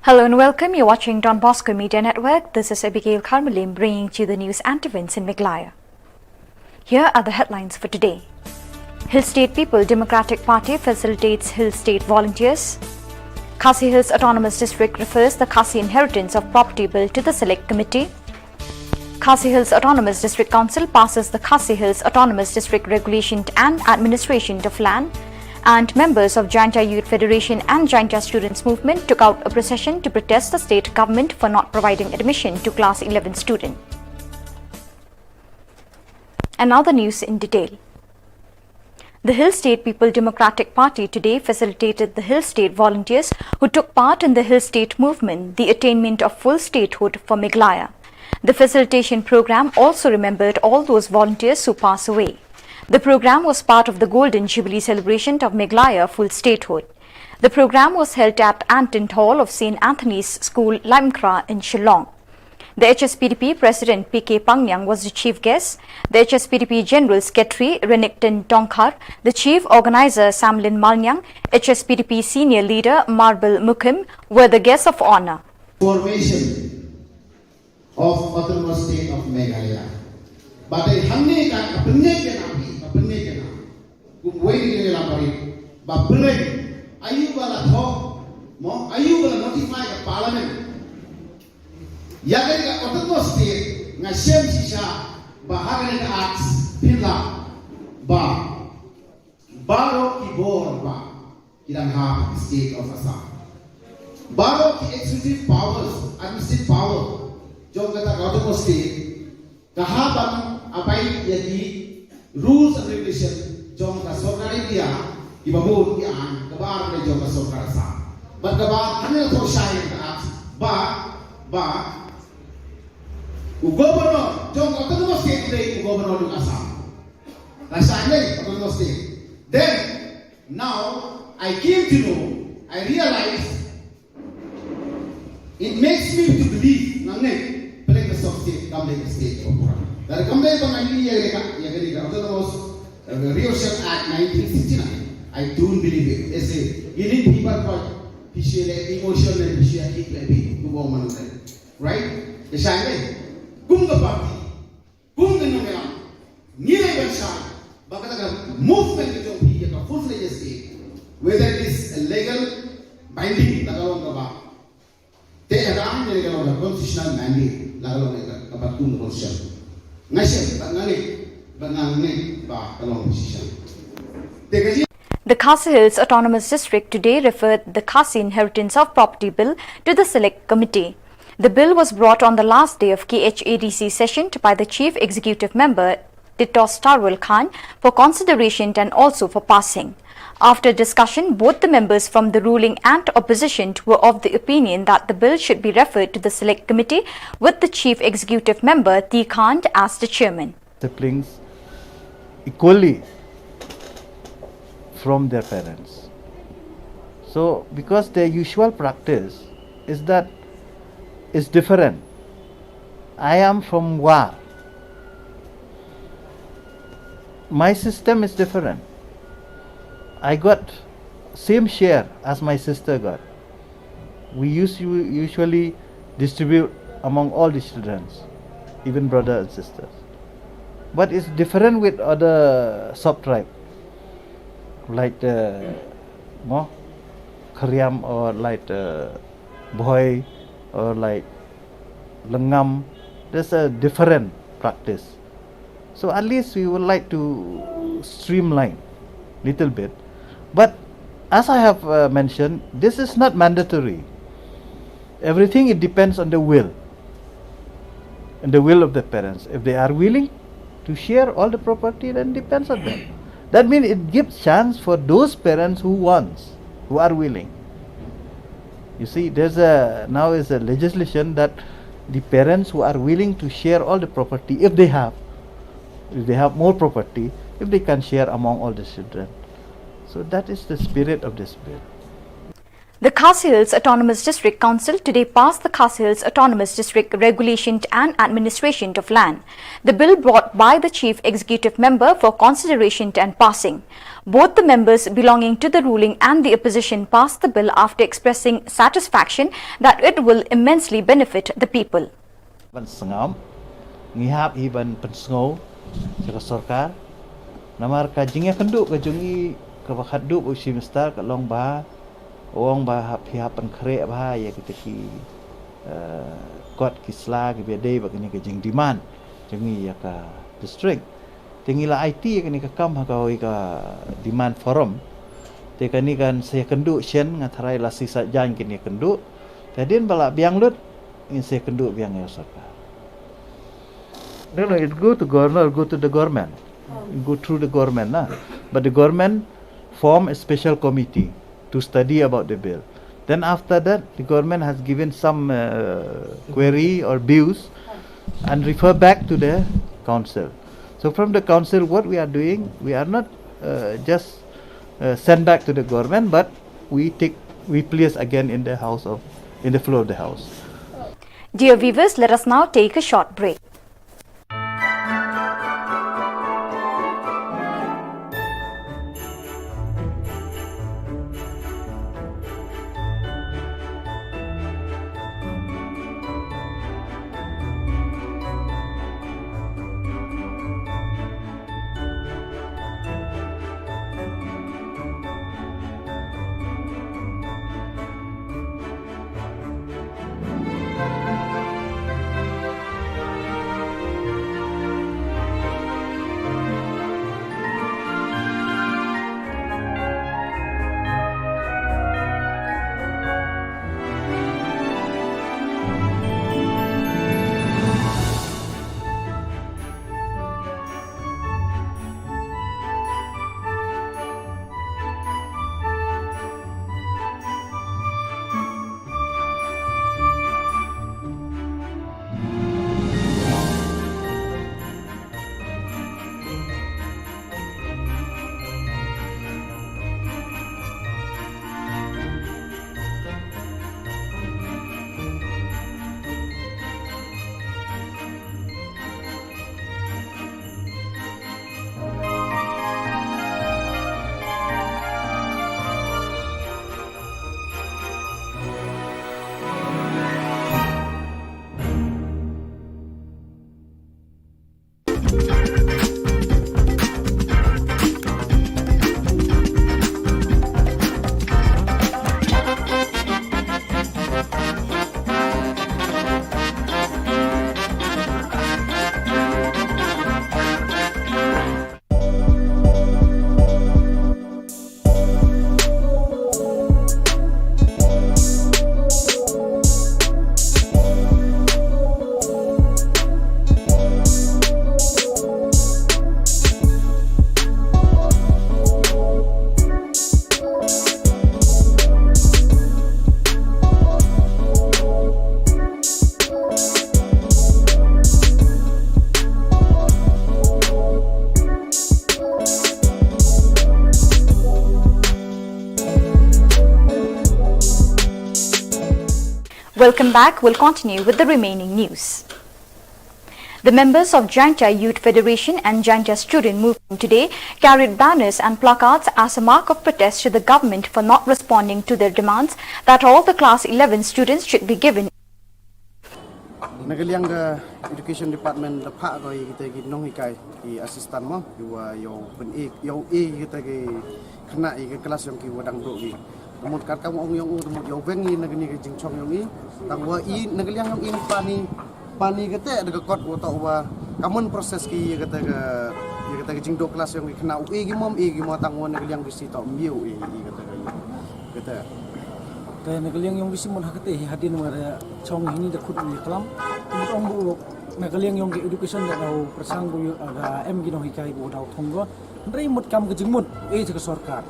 Hello and welcome. You're watching Don Bosco Media Network. This is Abigail Carmelim bringing you the news and events in Meghalaya. Here are the headlines for today. Hill State People Democratic Party facilitates Hill State volunteers. Khasi Hills Autonomous District refers the Khasi Inheritance of Property Bill to the Select Committee. Khasi Hills Autonomous District Council passes the Khasi Hills Autonomous District Regulation and Administration of Land, and members of Jaintia Youth Federation and Jaintia Students Movement took out a procession to protest the state government for not providing admission to Class 11 student. And now the news in detail. The Hill State People Democratic Party today facilitated the Hill State volunteers who took part in the Hill State movement the attainment of full statehood for Meghalaya. The facilitation program also remembered all those volunteers who passed away. The program was part of the Golden Jubilee celebration of Meghalaya full statehood. The program was held at Anton Hall of St. Anthony's School, Limekra in Shillong. The HSPDP President P.K. Pangyang was the chief guest. The HSPDP General Secretary Renekton Tongkar, the Chief Organizer Samlin Malnyang, HSPDP Senior Leader Marbel Mukim were the guests of honor. Formation of Autonomous State of Meghalaya. But I hamne ka apne ke na waiting ke la pari ba pune ayuba la tho mo ayuba la notify ka parliament yagari ka autonomous state nga shem sisha ba hagane ka acts pilla ba baro ki bor ba kidang ha state of Assam baro ki executive powers administrative power jo kata autonomous state kahaban apai yadi rules and regulation jong ka sorkari dia ibabun ki an kabar ne jong ka sorkar sa but kabar ane to shine ka ba governor jong ka to state de governor ng Assam la shine autonomous state then now I came to know I realized it makes me to believe nangne play the state come the state of Pura. Dari kembali pengani ya autonomous Revolution Act 1969. I don't believe it. They say you need people called emotional and people to go on, right? The shine kunga party, kunga nunga, nilai bersama, bahkan movement itu dia ka full fledged state, whether it is legal binding lagalong kaba, te agam dari kalau constitutional mandate lagalong kaba kunga Revolution. The Khasi Hills Autonomous District today referred the Khasi Inheritance of Property Bill to the Select Committee. The bill was brought on the last day of KHADC session by the Chief Executive Member Titos Tarwal Khan for consideration and also for passing. After discussion, both the members from the ruling and opposition were of the opinion that the bill should be referred to the Select Committee with the Chief Executive Member T. Khan as the chairman. Siblings equally from their parents. So because their usual practice is that it's different. I am from Wa. My system is different. I got same share as my sister got. We usually distribute among all the children, even brothers and sisters. But it's different with other sub-tribe, like the Karyam or like the Boy or like Lengam. There's a different practice. So at least we would like to streamline little bit. But as I have mentioned, this is not mandatory. Everything it depends on the will and the will of the parents. If they are willing to share all the property, then depends on them. That means it gives chance for those parents who are willing. You see, now is a legislation that the parents who are willing to share all the property, if they have more property, if they can share among all the children. So that is the spirit of this bill. The Khasi Hills Autonomous District Council today passed the Khasi Hills Autonomous District Regulation and Administration of Land. The bill brought by the Chief Executive Member for consideration and passing. Both the members belonging to the ruling and the opposition passed the bill after expressing satisfaction that it will immensely benefit the people. Sengam, ngihap iban pensengau, jika sorkar, namar kajingnya kenduk kajungi kebakaduk usi mestar kalong bah. Orang bah pihapan kerek bah ya kita ki kot kisla ki bedai bagini ke jing demand jengi ya ka district tingila IT ya kini ka kam ha ka demand forum te kani kan saya kenduk sien ngatarai la sisa jan kini kenduk tadin bala biang lut in saya kenduk biang ya saka no it go to governor go to the government go through the government nah but the government form a special committee to study about the bill. Then after that, the government has given some query or views and refer back to the council. So from the council, what we are doing, we are not just send back to the government, but we place again in the floor of the house. Dear viewers, let us now take a short break. Welcome back. We'll continue with the remaining news. The members of Jaintia Youth Federation and Jaintia Student Movement today carried banners and placards as a mark of protest to the government for not responding to their demands that all the class 11 students should be given. Nagaliang education department the pak ko kita gi nong hikai i assistant mo yo pen yo kita gi kena i kelas yang ki wadang bro gi mut kat kamu ong yung mut yo bengi nagani gi jingchong yung i tang wa i nagaliang yung i pani kete de kot wo to wa kamun proses ki kata gi jingdo kelas yang kena gi mom tang wa nagaliang gi si to miu i kata kaya nagaliang yung bisi mon hakate hadin ngara chong ini de khut ni kalam ong bu nagaliang yung education da dau persanggu aga em gi no hikai bu dau thonggo ndrei mut kam ge jingmut e je sarkar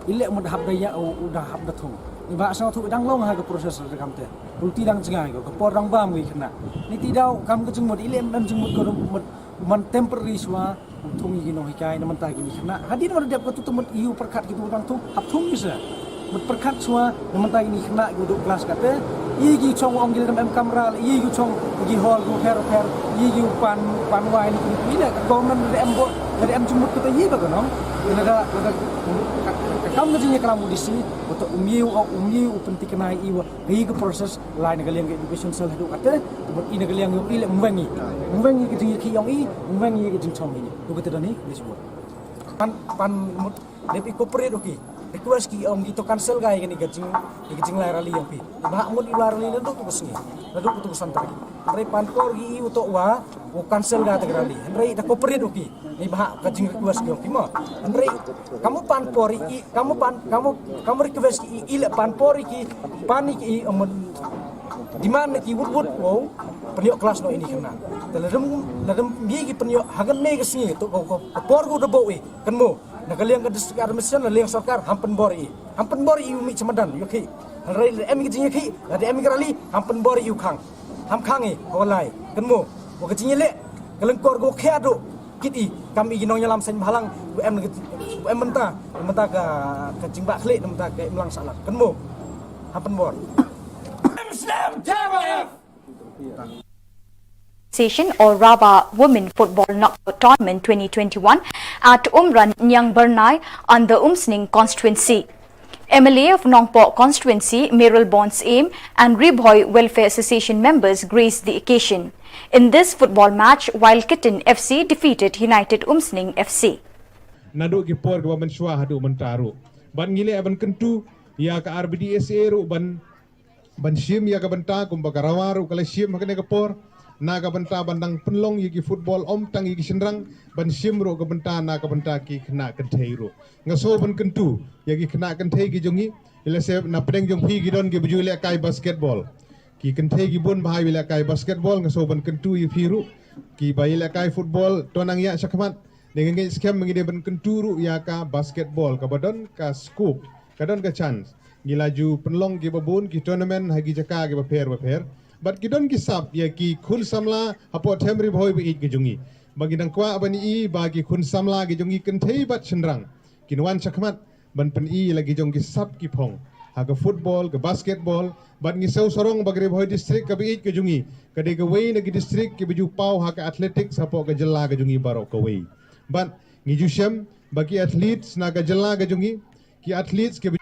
ile mut hab daya udah hab da thong iba sa thu dang long ha ke proses da kam te ulti dang cengai ko por dang bam gi khna ni ti dau kam ge jingmut ile em jingmut ko man temporary swa thong gi no hikai na man ta gi ni khna hadin war dep ko tu mut iu perkat gi tu dang thu hab thong gi sa berperkat semua mentah ini kena duduk kelas kata igi chong ong gil dalam kamera igi chong igi hall go her igi pan wai ni tidak government dari em jumut kita yi bagonom ada kamu ngajinnya kelamu di sini untuk umiu penting kena iwa igi proses lain negara yang education sel hidup kata ini negara yang ile mwengi kejing ki yang mwengi kejing chong ini tu kata ni disebut pan depi corporate okey request ki om gitu cancel gay kan gajing lai rally yang pi bah mun ilar rally ndu ku besni ndu ku tusan tadi rei pankor gi untuk wa o cancel ga ta rally rei da corporate okey ni bah gajing request ki okey ma rei kamu pankori kamu request ki ile pankori ki panik ki di mana ki wud wow peniok kelas no ini kena dalam bi ki peniok hagan me ke sini to ko por go debo we kan mo nakaliang ka district administration liang sarkar hampen bori umi cemadan yoki rai em ki jingi ki ada em rali hampen bori yu khang ham khangi holai kan mo ko ka jingi le kalengkor go khado kiti kami ginong nyalam sen halang em menta ka jingba khle menta ka imlang salat kan mo hampen bor Islam Jamaah or Rabah Women Football Knockout Tournament 2021 at Umran Nyang Bernai on the Umsning constituency. MLA of Nongpok constituency, Meral Bonds Aim and Ribhoy Welfare Association members graced the occasion. In this football match, Wild Kitten FC defeated United Umsning FC. Nadu ki por ke ban shwa hadu mentaru. Ban ngile ban kentu ya ka RBDSA ru ban shim ya ka banta kum bagarawaru kala shim hakane ka por. Naga benta bandang penlong yiki football om tang yiki senrang ban simro ke benta naga benta ki kena kentai ro ngaso ban kentu yaki kena kentai ki jongi ila se na pedeng jong pi gidon ki baju le kai basketball ki kentai ki bon bahai le kai basketball ngaso ban kentu yi firu ki bai le kai football tonang ya sakmat dengan ngi scam ngide ban kentu ru ya ka basketball ka badon ka scoop kadon ka chance ngilaju penlong ki babun ki tournament hagi jaka ki baper But kidon kisap ya ki khun samla hapo temri bhoi bi ki jungi bagi dang kwa abani I bagi khun samla ki jungi kenthei bat chendrang kinwan chakmat ban pen I lagi jong kisap ki phong ha ka football ka basketball bat ngi sau sorong bagre bhoi district ka bi ki jungi kade ka wei na ki district ki biju pau ha ka athletics hapo ka jalla ka jungi baro ka wei but ngi jushem bagi athletes na ka jalla ka jungi ki athletes ke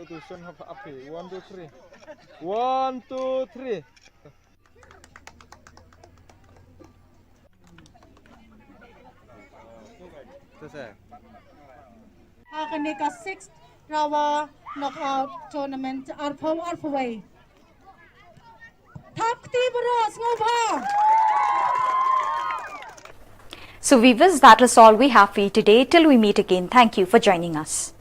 Tusun apa api 1 2 3 1 2 3 selesai akan ka 6th Rawa knockout tournament arpaway thap ti bros ngova. So viewers, that is all we have for you today. Till we meet again, thank you for joining us.